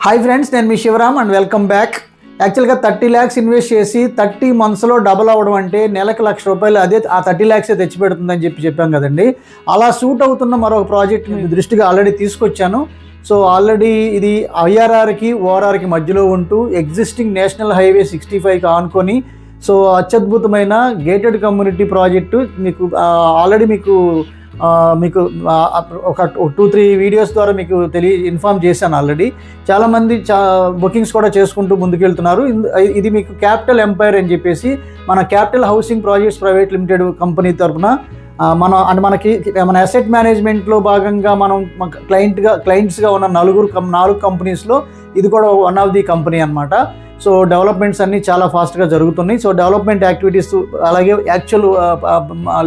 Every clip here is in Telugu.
హాయ్ ఫ్రెండ్స్, నేను మీ శివరామ్ అండ్ వెల్కమ్ బ్యాక్. యాక్చువల్గా 30 lakhs ఇన్వెస్ట్ చేసి 30 monthsలో డబుల్ అవ్వడం అంటే నెలకు ₹1,00,000 అదే ఆ 30 lakhs తెచ్చిపెడుతుందని చెప్పాం కదండి. అలా సూట్ అవుతున్న మరొక ప్రాజెక్ట్ మీ దృష్టికి ఆల్రెడీ తీసుకొచ్చాను. సో ఆల్రెడీ ఇది ఐఆర్ఆర్కి ఓఆర్ఆర్కి మధ్యలో ఉంటూ ఎగ్జిస్టింగ్ నేషనల్ హైవే 65కి ఆనుకొని సో అత్యద్భుతమైన గేటెడ్ కమ్యూనిటీ ప్రాజెక్టు ఆల్రెడీ మీకు ఒక 2-3 వీడియోస్ ద్వారా మీకు ఇన్ఫార్మ్ చేశాను. ఆల్రెడీ చాలామంది బుకింగ్స్ కూడా చేసుకుంటూ ముందుకెళ్తున్నారు. ఇది మీకు క్యాపిటల్ ఎంపైర్ అని చెప్పేసి మన capital housing projects private limited company తరఫున మన అసెట్ మేనేజ్మెంట్లో భాగంగా మనం క్లయింట్స్గా ఉన్న 4 కంపెనీస్లో ఇది కూడా వన్ ఆఫ్ ది కంపెనీ అనమాట. సో డెవలప్మెంట్స్ అన్నీ చాలా ఫాస్ట్గా జరుగుతున్నాయి. సో డెవలప్మెంట్ యాక్టివిటీస్, అలాగే యాక్చువల్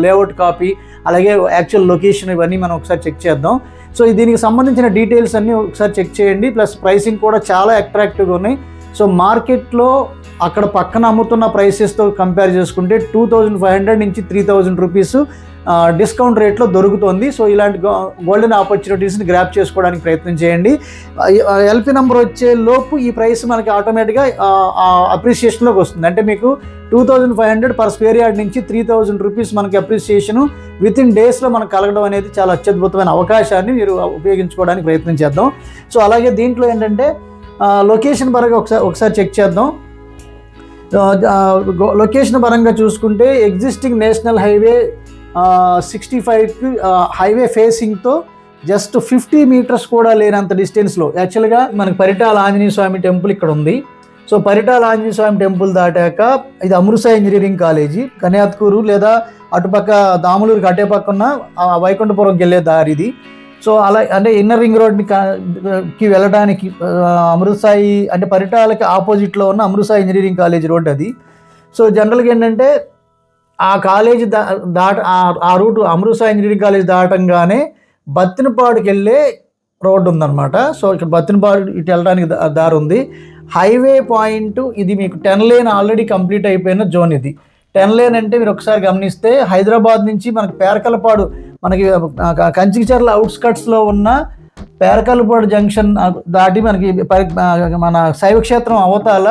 లేఅవుట్ కాపీ, అలాగే యాక్చువల్ లొకేషన్, ఇవన్నీ మనం ఒకసారి చెక్ చేద్దాం. సో దీనికి సంబంధించిన డీటెయిల్స్ అన్నీ ఒకసారి చెక్ చేయండి. ప్లస్ ప్రైసింగ్ కూడా చాలా అట్రాక్టివ్గా ఉన్నాయి. సో మార్కెట్లో అక్కడ పక్కన అమ్ముతున్న ప్రైసెస్తో కంపేర్ చేసుకుంటే 2,500 నుంచి 3,000 రూపీస్ డిస్కౌంట్ రేట్లో దొరుకుతుంది. సో ఇలాంటి గోల్డెన్ ఆపర్చునిటీస్ని గ్రాప్ చేసుకోవడానికి ప్రయత్నం చేయండి. ఎల్పీ నెంబర్ వచ్చే లోపు ఈ ప్రైస్ మనకి ఆటోమేటిక్గా అప్రిసియేషన్లోకి వస్తుంది. అంటే మీకు 2,500 పర్ స్క్వేర్ యార్డ్ నుంచి 3,000 రూపీస్ మనకి అప్రిసియేషను వితిన్ డేస్లో మనకు కలగడం అనేది చాలా అత్యద్భుతమైన అవకాశాన్ని మీరు ఉపయోగించుకోవడానికి ప్రయత్నం చేద్దాం. సో అలాగే దీంట్లో ఏంటంటే లొకేషన్ పరంగా ఒకసారి చెక్ చేద్దాం. లొకేషన్ పరంగా చూసుకుంటే ఎగ్జిస్టింగ్ నేషనల్ హైవే 65కి హైవే ఫేసింగ్తో జస్ట్ 50 meters కూడా లేనంత డిస్టెన్స్లో యాక్చువల్గా మనకి పరిటాల ఆంజనేయ స్వామి టెంపుల్ ఇక్కడ ఉంది. సో పరిటాల ఆంజనేయ స్వామి టెంపుల్ దాటాక ఇది అమృత ఇంజనీరింగ్ కాలేజీ, కన్యాత్కూరు లేదా అటుపక్క దాములూరుకి అటే పక్కన వైకుంఠపురంకి వెళ్ళే దారి ఇది. సో అలా అంటే ఇన్నర్ రింగ్ రోడ్కి వెళ్ళడానికి అమృతసాయి అంటే పరిటాలకి ఆపోజిట్లో ఉన్న అమృతసాయి ఇంజనీరింగ్ కాలేజ్ రోడ్ అది. సో జనరల్గా ఏంటంటే ఆ కాలేజీ ఆ రూట్ అమృతసాయి ఇంజనీరింగ్ కాలేజ్ దాటంగానే బత్తినపాడుకి వెళ్ళే రోడ్డు ఉందన్నమాట. సో ఇక్కడ బత్తినపాడు ఇటు వెళ్ళడానికి దారి ఉంది. హైవే పాయింట్ ఇది మీకు 10 lane ఆల్రెడీ కంప్లీట్ అయిపోయిన జోన్ ఇది. 10 lane అంటే మీరు ఒకసారి గమనిస్తే హైదరాబాద్ నుంచి మనకి పేరకలపాడు, మనకి కంచికచర్ల అవుట్స్కట్స్లో ఉన్న పేరకలపాడు జంక్షన్ దాటి మనకి మన శైవక్షేత్రం అవతాల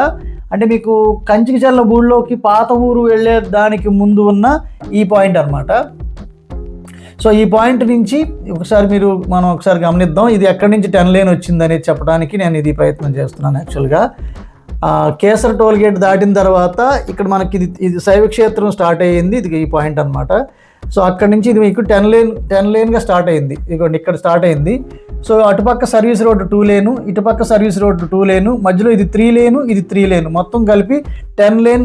అంటే మీకు కంచికచర్ల ఊళ్ళోకి పాత ఊరు వెళ్ళే దానికి ముందు ఉన్న ఈ పాయింట్ అనమాట. సో ఈ పాయింట్ నుంచి మనం ఒకసారి గమనిద్దాం. ఇది ఎక్కడి నుంచి 10 lane వచ్చిందనేది చెప్పడానికి నేను ఇది ప్రయత్నం చేస్తున్నాను. యాక్చువల్గా కేసర్ టోల్గేట్ దాటిన తర్వాత ఇక్కడ మనకి ఇది శైవక్షేత్రం స్టార్ట్ అయ్యింది. ఇది ఈ పాయింట్ అనమాట. సో అక్కడి నుంచి ఇది మీకు 10 laneగా స్టార్ట్ అయింది. ఇదిగోండి ఇక్కడ స్టార్ట్ అయింది. సో అటుపక్క సర్వీస్ రోడ్డు 2 lane, ఇటుపక్క సర్వీస్ రోడ్డు 2 lane, మధ్యలో ఇది 3 lane, ఇది 3 lane, మొత్తం కలిపి 10 lane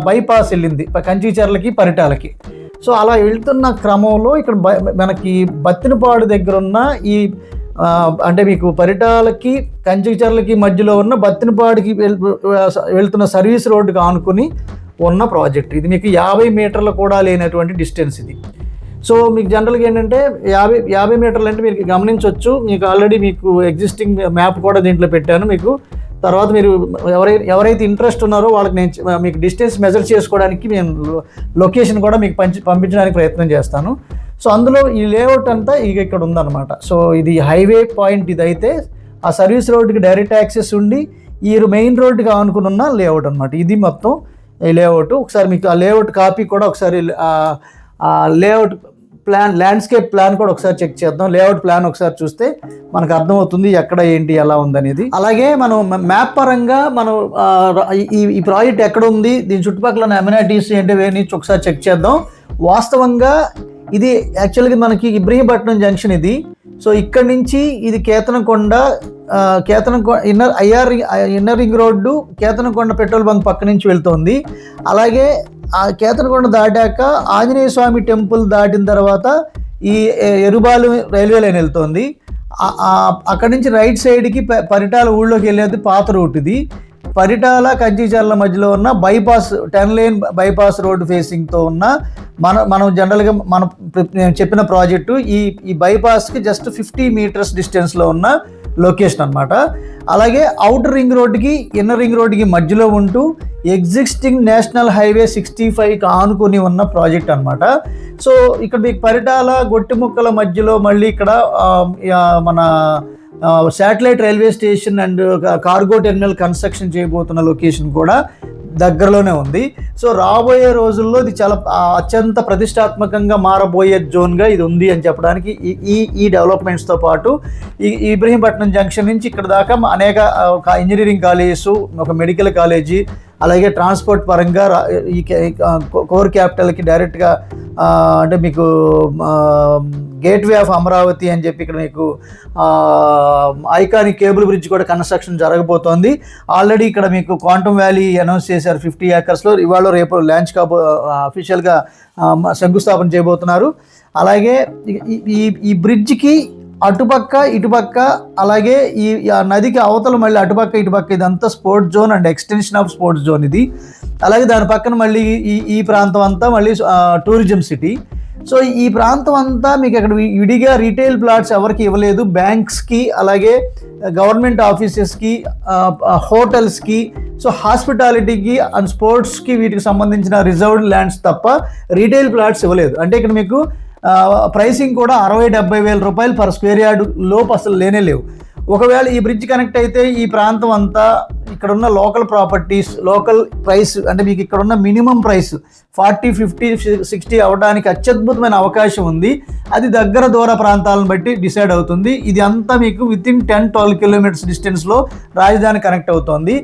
బైపాస్ వెళ్ళింది కంచికచర్లకి పరిటాలకి. సో అలా వెళ్తున్న క్రమంలో ఇక్కడ మనకి బత్తినపాడు దగ్గర ఉన్న ఈ అంటే మీకు పరిటాలకి కంచికచర్లకి మధ్యలో ఉన్న బత్తినపాడుకి వెళ్తున్న సర్వీస్ రోడ్డుకి ఆనుకుని ఉన్న ప్రాజెక్ట్ ఇది. మీకు 50 meterలు కూడా లేనటువంటి డిస్టెన్స్ ఇది. సో మీకు జనరల్గా ఏంటంటే 50 meterలు అంటే మీరు గమనించవచ్చు. మీకు ఆల్రెడీ మీకు ఎగ్జిస్టింగ్ మ్యాప్ కూడా దీంట్లో పెట్టాను. మీకు తర్వాత మీరు ఎవరైతే ఇంట్రెస్ట్ ఉన్నారో వాళ్ళకి నేను మీకు డిస్టెన్స్ మెజర్ చేసుకోవడానికి నేను లొకేషన్ కూడా మీకు పంపించడానికి ప్రయత్నం చేస్తాను. సో అందులో ఈ లేఅవుట్ అంతా ఇక్కడ ఉందన్నమాట. సో ఇది హైవే పాయింట్. ఇదైతే ఆ సర్వీస్ రోడ్డుకి డైరెక్ట్ యాక్సెస్ ఉండి ఈ మెయిన్ రోడ్డుకి ఆనుకుని ఉన్న లేఅవుట్ అనమాట. ఇది మొత్తం ఈ లేఅవుట్. ఒకసారి మీకు ఆ లేఅవుట్ కాపీ కూడా ఒకసారి లేఅవుట్ ప్లాన్, ల్యాండ్స్కేప్ ప్లాన్ కూడా ఒకసారి చెక్ చేద్దాం. లేఅవుట్ ప్లాన్ ఒకసారి చూస్తే మనకు అర్థమవుతుంది ఎక్కడ ఏంటి ఎలా ఉందనేది. అలాగే మనం మ్యాప్ పరంగా మనం ఈ ప్రాజెక్ట్ ఎక్కడ ఉంది, దీని చుట్టుపక్కల అమ్యూనిటీస్ ఏంటి వేని ఒకసారి చెక్ చేద్దాం. వాస్తవంగా ఇది యాక్చువల్గా మనకి ఇబ్రహీంపట్నం జంక్షన్ ఇది. సో ఇక్కడ నుంచి ఇది Ketanakonda inner ring road Ketanakonda petrol bunk పక్క నుంచి వెళ్తుంది. అలాగే ఆ కేతనకొండ దాటాక ఆంజనేయ స్వామి టెంపుల్ దాటిన తర్వాత ఈ ఎరుబాలు రైల్వే లైన్ వెళ్తుంది. అక్కడి నుంచి రైట్ సైడ్కి పరిటాల ఊళ్ళోకి వెళ్ళేది పాత రూట్ ఇది. పరిటాల కంచికచర్ల మధ్యలో ఉన్న బైపాస్ 10 lane బైపాస్ రోడ్డు ఫేసింగ్తో ఉన్న మనం జనరల్గా నేను చెప్పిన ప్రాజెక్టు ఈ బైపాస్కి జస్ట్ 50 meters డిస్టెన్స్లో ఉన్న లొకేషన్ అనమాట. అలాగే అవుటర్ రింగ్ రోడ్డుకి ఇన్నర్ రింగ్ రోడ్డుకి మధ్యలో ఉంటూ ఎగ్జిస్టింగ్ నేషనల్ హైవే 65కి ఆనుకొని ఉన్న ప్రాజెక్ట్ అనమాట. సో ఇక్కడ మీకు పరిటాల గొట్టిముక్కల మధ్యలో మళ్ళీ ఇక్కడ మన satellite railway station and cargo terminal construction చేయబోతున్న లొకేషన్ కూడా దగ్గరలోనే ఉంది. సో రాబోయే రోజుల్లో ఇది చాలా అత్యంత ప్రతిష్టాత్మకంగా మారబోయే జోన్గా ఇది ఉంది అని చెప్పడానికి ఈ డెవలప్మెంట్స్తో పాటు ఈ ఇబ్రహీంపట్నం జంక్షన్ నుంచి ఇక్కడ దాకా అనేక ఇంజనీరింగ్ కాలేజెస్, ఒక మెడికల్ కాలేజీ, అలాగే ట్రాన్స్పోర్ట్ పరంగా ఈ కోర్ క్యాపిటల్కి డైరెక్ట్గా అంటే మీకు గేట్వే ఆఫ్ అమరావతి అని చెప్పి ఇక్కడ మీకు ఐకానిక్ కేబుల్ బ్రిడ్జ్ కూడా కన్స్ట్రక్షన్ జరగబోతోంది. ఆల్రెడీ ఇక్కడ మీకు క్వాంటమ్ వ్యాలీ అనౌన్స్ చేశారు 50 ఏకర్స్లో. ఇవాళ రేపు లాంచ్ అఫీషియల్గా శంకుస్థాపన చేయబోతున్నారు. అలాగే ఈ బ్రిడ్జ్కి అటుపక్క ఇటుపక్క, అలాగే ఈ నదికి అవతల మళ్ళీ అటుపక్క ఇటుపక్క ఇదంతా sports zone and extension of sports zone ఇది. అలాగే దాని పక్కన మళ్ళీ ఈ ప్రాంతం అంతా మళ్ళీ టూరిజం సిటీ. సో ఈ ప్రాంతం అంతా మీకు అక్కడ విడిగా రీటైల్ ప్లాట్స్ ఎవరికి ఇవ్వలేదు. బ్యాంక్స్కి, అలాగే గవర్నమెంట్ ఆఫీసెస్కి, హోటల్స్కి, సో హాస్పిటాలిటీకి అండ్ స్పోర్ట్స్కి వీటికి సంబంధించిన రిజర్వ్డ్ ల్యాండ్స్ తప్ప రీటైల్ ప్లాట్స్ ఇవ్వలేదు. అంటే ఇక్కడ మీకు ప్రైసింగ్ కూడా 60-70 వేల రూపాయలు పర్ స్క్వేర్ యార్డ్ లోపు అసలు లేనే లేవు. ఒకవేళ ఈ బ్రిడ్జ్ కనెక్ట్ అయితే ఈ ప్రాంతం అంతా ఇక్కడున్న లోకల్ ప్రాపర్టీస్, లోకల్ ప్రైస్ అంటే మీకు ఇక్కడున్న మినిమం ప్రైస్ 40, 50, 60 అవ్వడానికి అత్యద్భుతమైన అవకాశం ఉంది. అది దగ్గర దూర ప్రాంతాలను బట్టి డిసైడ్ అవుతుంది. ఇది అంతా మీకు వితిన్ 10-12 కిలోమీటర్స్ డిస్టెన్స్లో రాజధాని కనెక్ట్ అవుతుంది.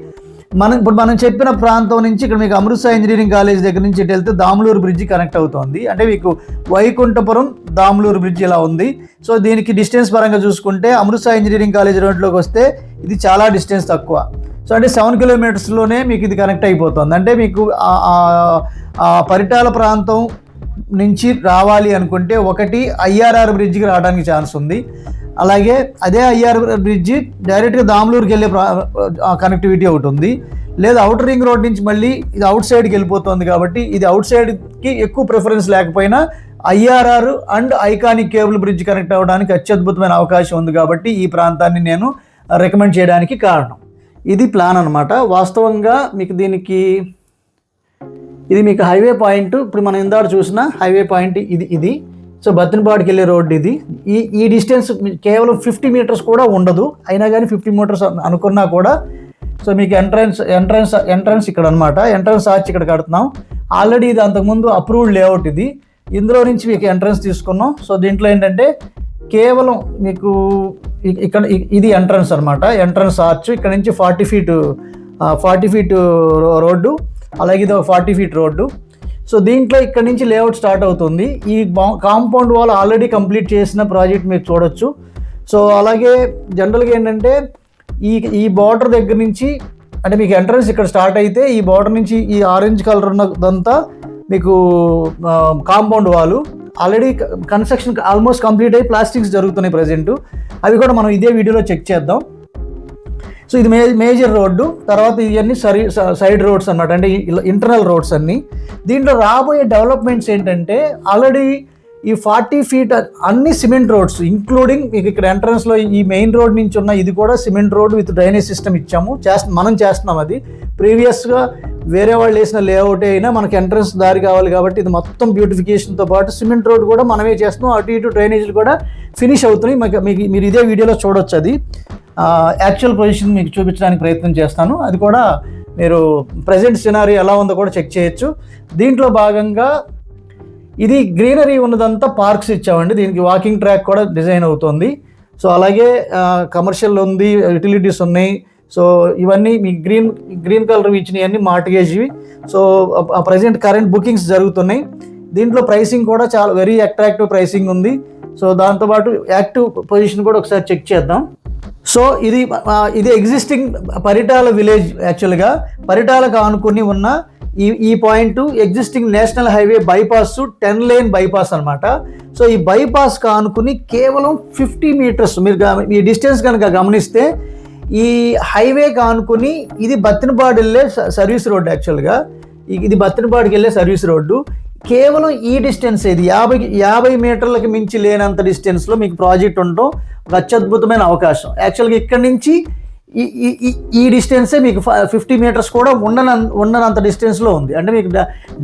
ఇప్పుడు మనం చెప్పిన ప్రాంతం నుంచి ఇక్కడ మీకు అమృత్సర్ ఇంజనీరింగ్ కాలేజ్ దగ్గర నుంచి ఇటు వెళ్తే దాములూరు బ్రిడ్జ్ కనెక్ట్ అవుతుంది. అంటే మీకు వైకుంఠపురం దాములూరు బ్రిడ్జ్ ఇలా ఉంది. సో దీనికి డిస్టెన్స్ పరంగా చూసుకుంటే అమృత్సర్ ఇంజనీరింగ్ కాలేజ్ రోడ్లోకి వస్తే ఇది చాలా డిస్టెన్స్ తక్కువ. సో అంటే 7 కిలోమీటర్స్లోనే మీకు ఇది కనెక్ట్ అయిపోతుంది. అంటే మీకు పరిటాల ప్రాంతం నుంచి రావాలి అనుకుంటే ఒకటి IRR బ్రిడ్జ్కి రావడానికి ఛాన్స్ ఉంది. అలాగే అదే IRR బ్రిడ్జి డైరెక్ట్గా దాములూరుకి వెళ్ళే కనెక్టివిటీ ఒకటి ఉంది. లేదా అవుటర్ రింగ్ రోడ్ నుంచి మళ్ళీ ఇది అవుట్ సైడ్కి వెళ్ళిపోతుంది. కాబట్టి ఇది అవుట్ సైడ్కి ఎక్కువ ప్రిఫరెన్స్ లేకపోయినా IRR and iconic cable bridge connect అవ్వడానికి అత్యద్భుతమైన అవకాశం ఉంది. కాబట్టి ఈ ప్రాంతాన్ని నేను రికమెండ్ చేయడానికి కారణం ఇది ప్లాన్ అనమాట. వాస్తవంగా మీకు ఇది మీకు హైవే పాయింట్. ఇప్పుడు మనం ఇందాక చూసిన హైవే పాయింట్ ఇది. సో బత్తనపాడుకి వెళ్ళే రోడ్డు ఇది. ఈ డిస్టెన్స్ కేవలం 50 మీటర్స్ కూడా ఉండదు. అయినా కానీ 50 మీటర్స్ అనుకున్నా కూడా సో మీకు ఎంట్రన్స్ ఇక్కడ అనమాట. ఎంట్రన్స్ ఆర్చ్ ఇక్కడ కడుతున్నాం. ఆల్రెడీ ఇది అంతకుముందు అప్రూవ్డ్ లేఅవుట్ ఇది. ఇందులో నుంచి మీకు ఎంట్రన్స్ తీసుకున్నాం. సో దీంట్లో ఏంటంటే కేవలం మీకు ఇక్కడ ఇది ఎంట్రన్స్ అనమాట. ఎంట్రన్స్ ఆర్చ్ ఇక్కడ నుంచి 40 ఫీట్ రోడ్డు, అలాగే ఇది ఒక 40 ఫీట్ రోడ్డు. సో దీంట్లో ఇక్కడ నుంచి లేఅవుట్ స్టార్ట్ అవుతుంది. ఈ కాంపౌండ్ వాల్ ఆల్రెడీ కంప్లీట్ చేసిన ప్రాజెక్ట్ మీరు చూడొచ్చు. సో అలాగే జనరల్గా ఏంటంటే ఈ బార్డర్ దగ్గర నుంచి అంటే మీకు ఎంట్రన్స్ ఇక్కడ స్టార్ట్ అయితే ఈ బార్డర్ నుంచి ఈ ఆరెంజ్ కలర్ ఉన్నదంతా మీకు compound wall already construction almost complete అయ్యి ప్లాస్టిక్స్ జరుగుతున్నాయి ప్రజెంట్. అవి కూడా మనం ఇదే వీడియోలో చెక్ చేద్దాం. సో ఇది మేజర్ రోడ్డు. తర్వాత ఇవన్నీ సైడ్ రోడ్స్ అన్నమాట, అంటే ఇంటర్నల్ రోడ్స్ అన్నీ. దీంట్లో రాబోయే డెవలప్మెంట్స్ ఏంటంటే ఆల్రెడీ ఈ 40 ఫీట్ అన్ని సిమెంట్ రోడ్స్ ఇంక్లూడింగ్ మీకు ఇక్కడ ఎంట్రన్స్లో ఈ మెయిన్ రోడ్ నుంచి ఉన్న ఇది కూడా cement road with drainage system ఇచ్చాము. మనం చేస్తున్నాం. అది ప్రీవియస్గా వేరే వాళ్ళు వేసిన లేఅవుట్ అయినా మనకి ఎంట్రన్స్ దారి కావాలి కాబట్టి ఇది మొత్తం బ్యూటిఫికేషన్తో పాటు సిమెంట్ రోడ్ కూడా మనమే చేస్తున్నాం. అటు ఇటు డ్రైనేజీలు కూడా ఫినిష్ అవుతున్నాయి. మీరు ఇదే వీడియోలో చూడొచ్చు. అది యాక్చువల్ పొజిషన్ మీకు చూపించడానికి ప్రయత్నం చేస్తాను. అది కూడా మీరు ప్రజెంట్ సినారీ ఎలా ఉందో కూడా చెక్ చేయొచ్చు. దీంట్లో భాగంగా ఇది గ్రీనరీ ఉన్నదంతా పార్క్స్ ఇచ్చామండి. దీనికి వాకింగ్ ట్రాక్ కూడా డిజైన్ అవుతుంది. సో అలాగే కమర్షియల్ ఉంది, యూటిలిటీస్ ఉన్నాయి. సో ఇవన్నీ మీ గ్రీన్ కలర్ ఇచ్చినవన్నీ మార్టిగేజ్వి. సో ప్రజెంట్ కరెంట్ బుకింగ్స్ జరుగుతున్నాయి. దీంట్లో ప్రైసింగ్ కూడా చాలా వెరీ అట్రాక్టివ్ ప్రైసింగ్ ఉంది. సో దాంతోపాటు యాక్టివ్ పొజిషన్ కూడా ఒకసారి చెక్ చేద్దాం. సో ఇది ఎగ్జిస్టింగ్ పరిటాల విలేజ్. యాక్చువల్గా పరిటాలకు ఆనుకుని ఉన్న ఈ point existing national highway bypass 10 lane bypass అనమాట. సో ఈ బైపాస్ కానుకుని కేవలం 50 మీటర్స్ మీరు ఈ డిస్టెన్స్ కనుక గమనిస్తే ఈ హైవే కానుకుని ఇది బత్తనపాడు వెళ్ళే సర్వీస్ రోడ్డు. యాక్చువల్గా ఇది బత్తనపాడుకి వెళ్ళే సర్వీస్ రోడ్డు. కేవలం ఈ డిస్టెన్స్ ఇది 50 మీటర్లకు మించి లేనంత డిస్టెన్స్లో మీకు ప్రాజెక్ట్ ఉండటం ఒక అత్యద్భుతమైన అవకాశం. యాక్చువల్గా ఇక్కడ నుంచి ఈ డిస్టెన్సే మీకు 50 మీటర్స్ కూడా ఉండనంత డిస్టెన్స్లో ఉంది. అంటే మీకు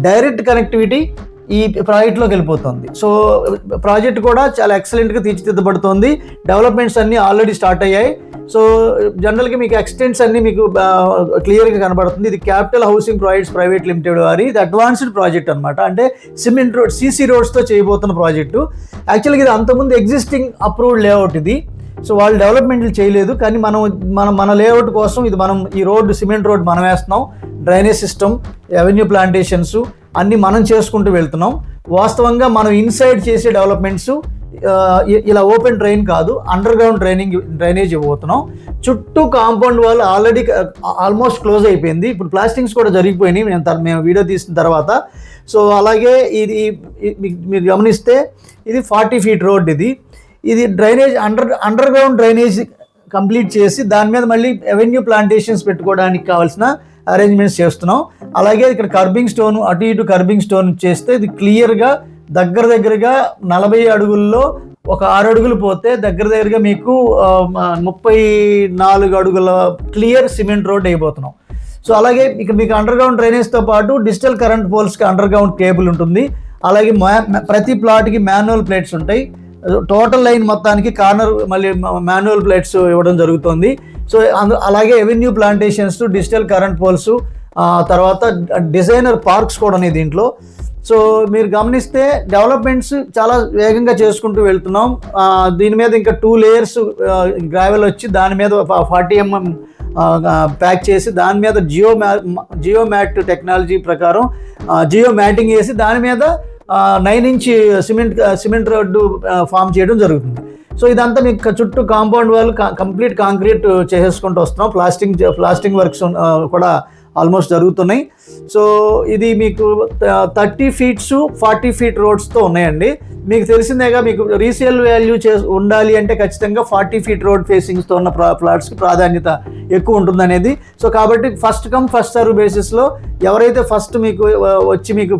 డైరెక్ట్ కనెక్టివిటీ ఈ ప్రాజెక్ట్లోకి వెళ్ళిపోతుంది. సో ప్రాజెక్ట్ కూడా చాలా ఎక్సలెంట్గా తీర్చిదిద్దబడుతుంది. డెవలప్మెంట్స్ అన్నీ ఆల్రెడీ స్టార్ట్ అయ్యాయి. సో జనరల్గా మీకు ఎక్స్టెంట్స్ అన్నీ మీకు క్లియర్గా కనబడుతుంది. ఇది capital housing projects private limited వారి ఇది అడ్వాన్స్డ్ ప్రాజెక్ట్ అనమాట. అంటే సిమెంట్ రోడ్ సీసీ రోడ్స్తో చేయబోతున్న ప్రాజెక్టు. యాక్చువల్గా ఇది అంతకుముందు ఎగ్జిస్టింగ్ అప్రూవ్డ్ లేఅవుట్ ఇది. సో వాళ్ళు డెవలప్మెంట్లు చేయలేదు, కానీ మన లేఅవుట్ కోసం ఇది మనం ఈ రోడ్డు సిమెంట్ రోడ్ మనం వేస్తున్నాం. డ్రైనేజ్ సిస్టమ్, అవెన్యూ ప్లాంటేషన్స్ అన్నీ మనం చేసుకుంటూ వెళ్తున్నాం. వాస్తవంగా మనం ఇన్సైడ్ చేసే డెవలప్మెంట్స్ ఇలా ఓపెన్ డ్రైన్ కాదు, అండర్ గ్రౌండ్ డ్రైనేజ్ ఇవ్వబోతున్నాం. చుట్టూ కాంపౌండ్ వాళ్ళు ఆల్రెడీ ఆల్మోస్ట్ క్లోజ్ అయిపోయింది. ఇప్పుడు ప్లాస్టింగ్స్ కూడా జరిగిపోయినాయి మేము వీడియో తీసిన తర్వాత. సో అలాగే ఇది మీరు గమనిస్తే ఇది 40 feet రోడ్. ఇది drainage under ground drainage complete చేసి దాని మీద మళ్ళీ అవెన్యూ ప్లాంటేషన్స్ పెట్టుకోవడానికి కావాల్సిన అరేంజ్మెంట్స్ చేస్తున్నాం. అలాగే ఇక్కడ కర్బింగ్ స్టోన్ అటు ఇటు కర్బింగ్ స్టోన్ చేస్తే ఇది క్లియర్గా దగ్గరగా 40 అడుగుల్లో ఒక 6 అడుగులు పోతే దగ్గరగా మీకు 34 అడుగుల క్లియర్ సిమెంట్ రోడ్ అయిపోతున్నాం. సో అలాగే ఇక్కడ మీకు అండర్ గ్రౌండ్ డ్రైనేజ్తో పాటు డిజిటల్ కరెంట్ పోల్స్కి అండర్ గ్రౌండ్ కేబుల్ ఉంటుంది. అలాగే ప్రతి ప్లాట్కి మాన్యువల్ ప్లేట్స్ ఉంటాయి. టోటల్ లైన్ మొత్తానికి కార్నర్ మళ్ళీ మాన్యువల్ ప్లేట్స్ ఇవ్వడం జరుగుతుంది. సో అలాగే avenue plantations, digital current poles, తర్వాత డిజైనర్ పార్క్స్ కూడా ఉన్నాయి దీంట్లో. సో మీరు గమనిస్తే డెవలప్మెంట్స్ చాలా వేగంగా చేసుకుంటూ వెళ్తున్నాం. దీని మీద ఇంకా 2 layers గ్రావెల్ వచ్చి దాని మీద 40 mm ప్యాక్ చేసి దాని మీద జియో మ్యాట్ టెక్నాలజీ ప్రకారం జియో మ్యాటింగ్ వేసి దాని మీద 9 inch సిమెంట్ రోడ్డు ఫామ్ చేయడం జరుగుతుంది. సో ఇదంతా మీకు చుట్టూ కాంపౌండ్ వాళ్ళు కంప్లీట్ కాంక్రీట్ చేసేసుకుంటూ వస్తున్నాం. ప్లాస్టింగ్ వర్క్స్ కూడా ఆల్మోస్ట్ జరుగుతున్నాయి. సో ఇది మీకు 30 feet 40 feet రోడ్స్తో ఉన్నాయండి. మీకు తెలిసిందేగా, మీకు రీసేల్ వాల్యూ ఉండాలి అంటే ఖచ్చితంగా 40 feet రోడ్ ఫేసింగ్స్తో ఉన్న ప్లాట్స్కి ప్రాధాన్యత ఎక్కువ ఉంటుంది అనేది. సో కాబట్టి ఫస్ట్ కమ్ ఫస్ట్ సర్వ్ బేసిస్లో ఎవరైతే ఫస్ట్ మీకు వచ్చి మీకు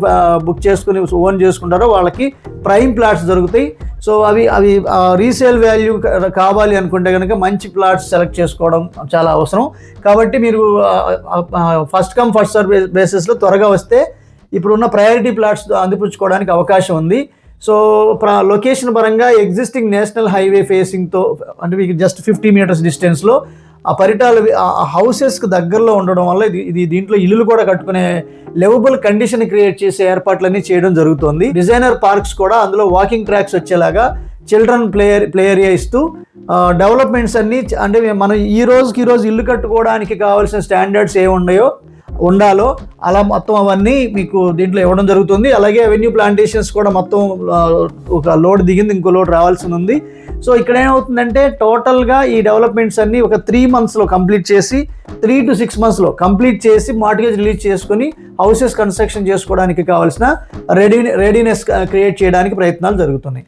బుక్ చేసుకుని ఓన్ చేసుకుంటారో వాళ్ళకి ప్రైమ్ ప్లాట్స్ దొరుకుతాయి. సో అవి రీసేల్ వాల్యూ కావాలి అనుకుంటే కనుక మంచి ప్లాట్స్ సెలెక్ట్ చేసుకోవడం చాలా అవసరం. కాబట్టి మీరు ఫస్ట్ కమ్ ఫస్ట్ సర్వ్ బేసిస్లో త్వరగా వస్తే ఇప్పుడున్న ప్రయారిటీ ప్లాట్స్ అందిపుచ్చుకోవడానికి అవకాశం ఉంది. సో లొకేషన్ పరంగా ఎగ్జిస్టింగ్ నేషనల్ హైవే ఫేసింగ్తో అంటే మీకు జస్ట్ 50 meters డిస్టెన్స్లో ఆ పరిటాల హౌసెస్కి దగ్గరలో ఉండడం వల్ల ఇది దీంట్లో ఇల్లులు కూడా కట్టుకునే లెవబుల్ కండిషన్ క్రియేట్ చేసే ఏర్పాట్లన్నీ చేయడం జరుగుతుంది. డిజైనర్ పార్క్స్ కూడా అందులో వాకింగ్ ట్రాక్స్ వచ్చేలాగా చిల్డ్రన్ ప్లే ఏరియా ఇస్తూ డెవలప్మెంట్స్ అన్నీ అంటే మనం ఈ రోజుకి ఇల్లు కట్టుకోవడానికి కావాల్సిన స్టాండర్డ్స్ ఉండాలో అలా మొత్తం అవన్నీ మీకు దీంట్లో ఇవ్వడం జరుగుతుంది. అలాగే అవెన్యూ ప్లాంటేషన్స్ కూడా మొత్తం ఒక లోడ్ దిగింది, ఇంకో లోడ్ రావాల్సి ఉంది. సో ఇక్కడ ఏమవుతుందంటే టోటల్గా ఈ డెవలప్మెంట్స్ అన్నీ ఒక 3 monthsలో కంప్లీట్ చేసి 3 to 6 monthsలో కంప్లీట్ చేసి మార్టిగేజ్ రిలీజ్ చేసుకుని హౌసెస్ కన్స్ట్రక్షన్ చేసుకోవడానికి కావాల్సిన రెడీనెస్ క్రియేట్ చేయడానికి ప్రయత్నాలు జరుగుతున్నాయి.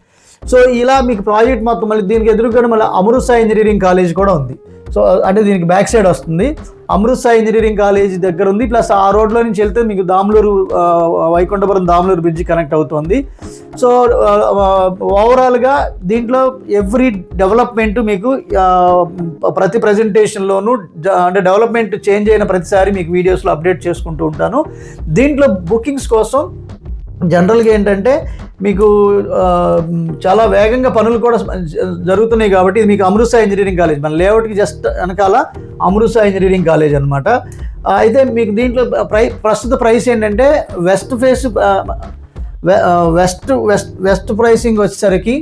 సో ఇలా మీకు ప్రాజెక్ట్ మొత్తం మళ్ళీ దీనికి ఎదురుగా మళ్ళీ అమృత్సర్ ఇంజనీరింగ్ కాలేజ్ కూడా ఉంది. సో అంటే దీనికి బ్యాక్ సైడ్ వస్తుంది. అమృత్సర్ ఇంజనీరింగ్ కాలేజ్ దగ్గర ఉంది. ప్లస్ ఆ రోడ్లో నుంచి వెళ్తే మీకు వైకుంఠపురం దామ్లూరు బ్రిడ్జ్ కనెక్ట్ అవుతుంది. సో ఓవరాల్గా దీంట్లో ఎవ్రీ డెవలప్మెంట్ మీకు ప్రతి ప్రజెంటేషన్లోనూ అంటే డెవలప్మెంట్ చేంజ్ అయిన ప్రతిసారి మీకు వీడియోస్లో అప్డేట్ చేసుకుంటూ ఉంటాను. దీంట్లో బుకింగ్స్ కోసం జనరల్గా ఏంటంటే మీకు చాలా వేగంగా పనులు కూడా జరుగుతున్నాయి. కాబట్టి ఇది మీకు అమృత్సర్ ఇంజనీరింగ్ కాలేజ్ మన లేఅవుట్కి జస్ట్ వెనకాల అమృత్సర్ ఇంజనీరింగ్ కాలేజ్ అనమాట. అయితే మీకు దీంట్లో ప్రస్తుత ప్రైస్ ఏంటంటే వెస్ట్ ప్రైసింగ్ వచ్చేసరికి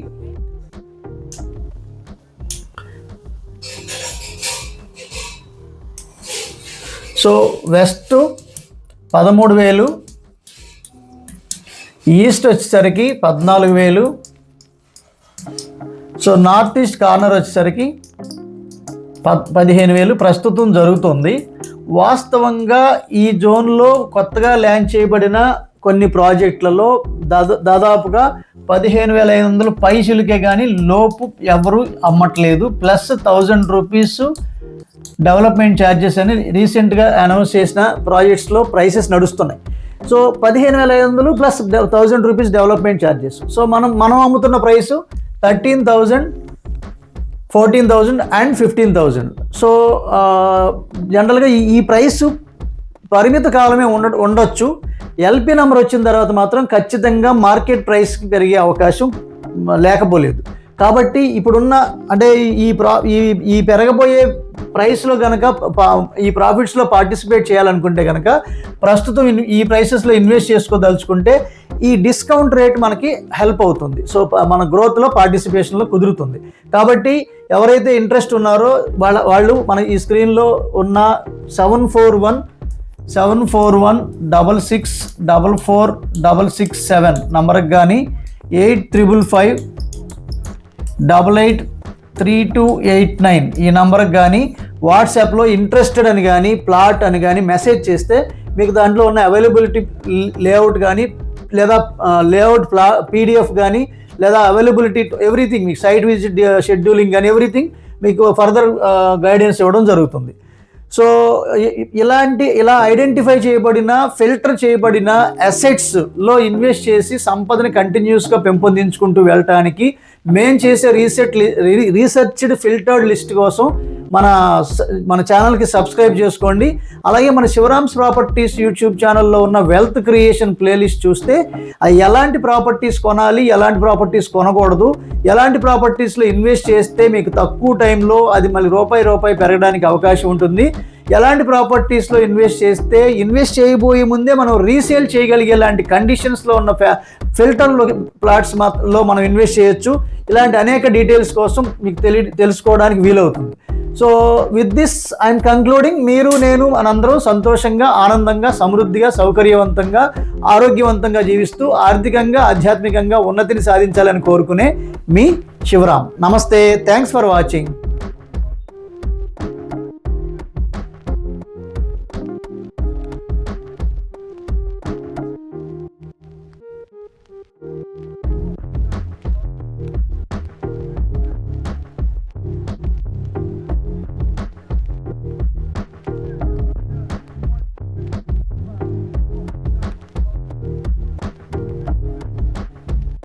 సో వెస్ట్ 13,000, ఈస్ట్ వచ్చేసరికి 14,000, సో నార్త్ ఈస్ట్ కార్నర్ వచ్చేసరికి 15,000 ప్రస్తుతం జరుగుతుంది. వాస్తవంగా ఈ జోన్లో కొత్తగా ల్యాండ్ చేయబడిన కొన్ని ప్రాజెక్టులలో దాదాపుగా 15,500 పైసలకే కానీ లోపు ఎవరు అమ్మట్లేదు. ప్లస్ 1,000 రూపీస్ డెవలప్మెంట్ ఛార్జెస్ అని రీసెంట్గా అనౌన్స్ చేసిన ప్రాజెక్ట్స్లో ప్రైసెస్ నడుస్తున్నాయి. So 15,500 plus 1,000 rupees development charges. So మనం అమ్ముతున్న ప్రైసు 13,000, 14,000 అండ్ 15,000. సో జనరల్గా ఈ ప్రైస్ పరిమిత కాలమే ఉండొచ్చు. ఎల్పి నెంబర్ వచ్చిన తర్వాత మాత్రం ఖచ్చితంగా మార్కెట్ ప్రైస్కి పెరిగే అవకాశం లేకపోలేదు. కాబట్టి ఇప్పుడున్న అంటే ఈ పెరగబోయే ప్రైస్లో కనుక ఈ ప్రాఫిట్స్లో పార్టిసిపేట్ చేయాలనుకుంటే కనుక ప్రస్తుతం ఈ ప్రైసెస్లో ఇన్వెస్ట్ చేసుకోదలుచుకుంటే ఈ డిస్కౌంట్ రేట్ మనకి హెల్ప్ అవుతుంది. సో మన గ్రోత్లో పార్టిసిపేషన్లో కుదురుతుంది. కాబట్టి ఎవరైతే ఇంట్రెస్ట్ ఉన్నారో వాళ్ళు మన ఈ స్క్రీన్లో ఉన్న 74166446667 నంబర్కి కానీ 8555883289 ఈ నంబర్కి కానీ వాట్సాప్లో ఇంట్రెస్టెడ్ అని కానీ ప్లాట్ అని కానీ మెసేజ్ చేస్తే మీకు దాంట్లో ఉన్న అవైలబిలిటీ లేఅవుట్ కానీ లేదా లేఅవుట్ పీడిఎఫ్ కానీ లేదా అవైలబిలిటీ ఎవ్రీథింగ్ మీకు సైట్ విజిట్ షెడ్యూలింగ్ కానీ ఎవ్రీథింగ్ మీకు ఫర్దర్ గైడెన్స్ ఇవ్వడం జరుగుతుంది. సో ఇలా ఐడెంటిఫై చేయబడిన ఫిల్టర్ చేయబడిన అసెట్స్లో ఇన్వెస్ట్ చేసి సంపదని కంటిన్యూస్గా పెంపొందించుకుంటూ వెళ్ళటానికి మేము చేసే రీసెర్చ్డ్ ఫిల్టర్డ్ లిస్ట్ కోసం మన ఛానల్కి సబ్స్క్రైబ్ చేసుకోండి. అలాగే మన శివరామ్స్ ప్రాపర్టీస్ యూట్యూబ్ ఛానల్లో ఉన్న వెల్త్ క్రియేషన్ ప్లేలిస్ట్ చూస్తే ఎలాంటి ప్రాపర్టీస్ కొనాలి, ఎలాంటి ప్రాపర్టీస్ కొనకూడదు, ఎలాంటి ప్రాపర్టీస్లో ఇన్వెస్ట్ చేస్తే మీకు తక్కువ టైంలో అది మళ్ళీ రూపాయి పెరగడానికి అవకాశం ఉంటుంది, ఎలాంటి ప్రాపర్టీస్లో ఇన్వెస్ట్ చేయబోయే ముందే మనం రీసేల్ చేయగలిగే లాంటి కండిషన్స్లో ఉన్న ఫిల్టర్లో ప్లాట్స్ లో మనం ఇన్వెస్ట్ చేయొచ్చు. ఇలాంటి అనేక డీటెయిల్స్ కోసం మీకు తెలుసుకోవడానికి వీలవుతుంది. So with this I'm concluding. నేను మనందరం సంతోషంగా, ఆనందంగా, సమృద్ధిగా, సౌకర్యవంతంగా, ఆరోగ్యవంతంగా జీవిస్తూ ఆర్థికంగా, ఆధ్యాత్మికంగా ఉన్నతిని సాధించాలని కోరుకునే మీ శివరామ్. నమస్తే. Thanks for watching.